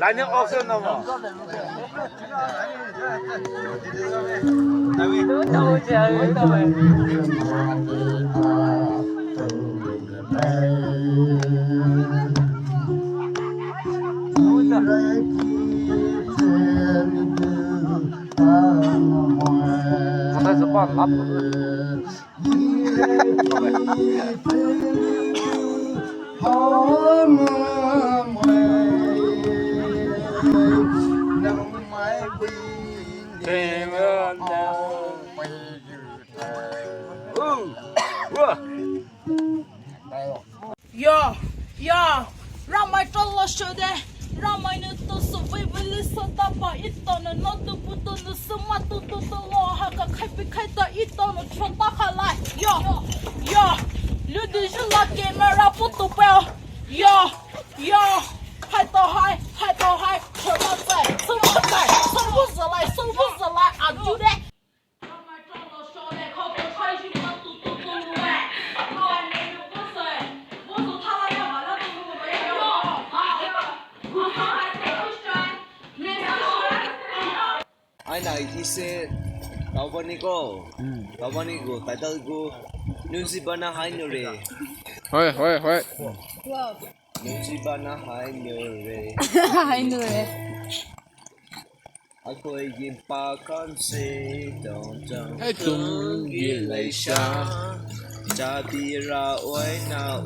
来年奥森了吗？我这是把拉不住。呀呀，让买着了手的，让买的都是微微的手打把一刀的，那都不懂的什么都了，还个开不开的一刀的全打开来，呀呀，留的是那给们让不都不要，呀呀，还到还，什么在，什么在，什么子来，啊就的。ai này đi xe tàu bên này cô tại tàu cô New Zealand hai nhiều rồi Hoi. New Zealand hai nhiều rồi Hai người. ai coi game ba con xe đồng trong Hãy cùng ghi lại xa. cha đi ra ngoài nào